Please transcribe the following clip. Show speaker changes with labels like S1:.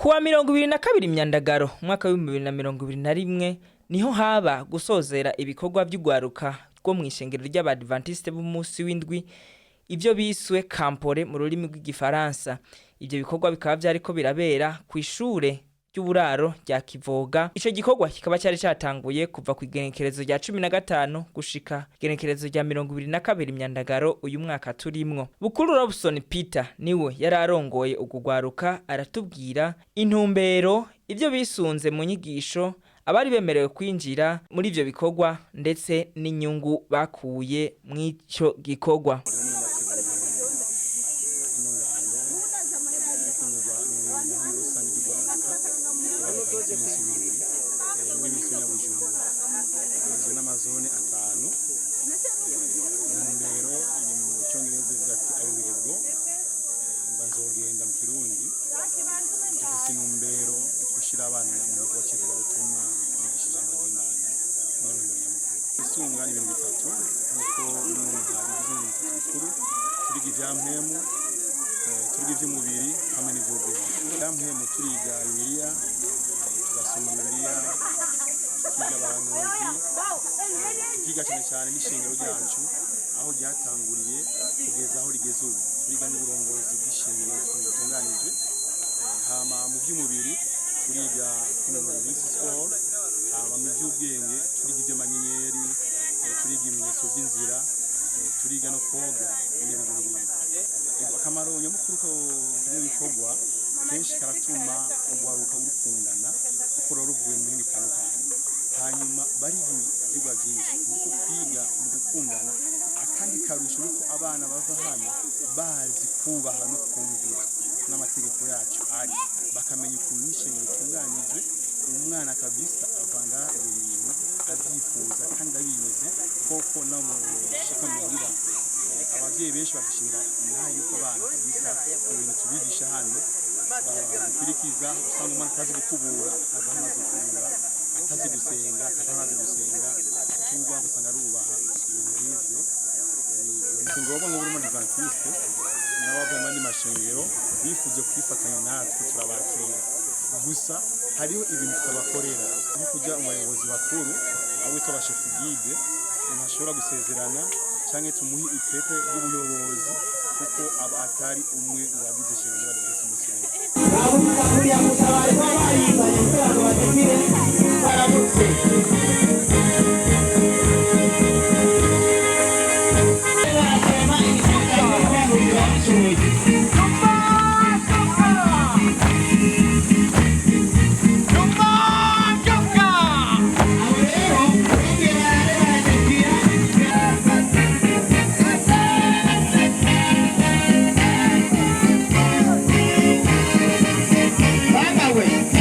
S1: Kuwa 22 Myandagaro mwaka wa 2021 niho haba gusozera ibikorwa by'Urwaruka rwo mw'Ishengero ry'Abadventiste b'umunsi w'indwi, ivyo biswe kampore mu rurimi rw'igifaransa. Ivyo bikorwa bikaba vyariko birabera ku ishure ry'uburaro rya Kivoga. Ico gikorwa kikaba cyari catanguye kuva ku igenekerezo rya 15 gushika igenekerezo rya 22 Myandagaro uyu mwaka turimwo. Bukuru Robson Peter niwe yararongoye Urwaruka, aratubwira intumbero ivyo bisunze mu nyigisho, abari bemerewe kwinjira muri ivyo bikorwa ndetse n'inyungu bakuye mw'ico gikorwa.
S2: N'amazone atanu intumbero iri mu cyongereza byati Ihuriro bazogenda mu Kirundi dufite intumbero gushira abana mu bigo cy'Ivuga butumwa n'igishije amagimana n'intumbero nyamukuru isunga ibintu bitatu nuko n'umuntu hari ibintu bitatu bikuru turiga ivyampemu turiga ivy'umubiri hamwe n'ivy'ubwenge. Ivyampemu turiga Bibiliya, tugasoma Bibiliya, tukiga abahanuzi, tukiga cyane n'ishengero ryacu aho ryatanguriye kugeza aho rigeze ubu. Turiga n'uburongozi bw'ishengero butunganije, hama mu by'umubiri turiga kunonora imitsi sport, hama mu by'ubwenge turiga ivy'amanyenyeri, turiga ibimenyetso by'inzira, turiga no koga n'ibindi n'ibindi. Akamaro nyamukuru k'ibikorwa kenshi karatuma Urwaruka urukundana kuko ruvuye mu bintu bitandukanye. Hanyuma bari ivyigwa byinshi nuko kwiga mu gukundana, akandi karusho nuko abana bava hano bazi kubaha no kumvira n'amategeko yacu ari bakamenya ukuntu n'ishengero ritunganije. Umwana kabisa avanga ibintu avyifuza kandi abizi koko no mu shika muhira. Abavyeyi benshi bafishira nayo yuko abana kabisa ibintu tubigisha hano bikurikiza. Usanga umwana atazi gukubura akaza gukubura, atazi gusenga akaza gusenga, tuba gusanga rubaha ibintu nk'ivyo. Ni ngombwa ngo buri mu Adventiste n'abavuye mu mashengero bifuje kwifatanya natwe turabakira. Gusa hariho ibintu tutabakorera nko kujya mu bayobozi bakuru abo twita chef guide, ntashobora gusezerana cyangwa tumuhi ipete y'ubuyobozi kuko aba atari umwe mu bagize ishengero ry'Abadventiste.
S3: Way.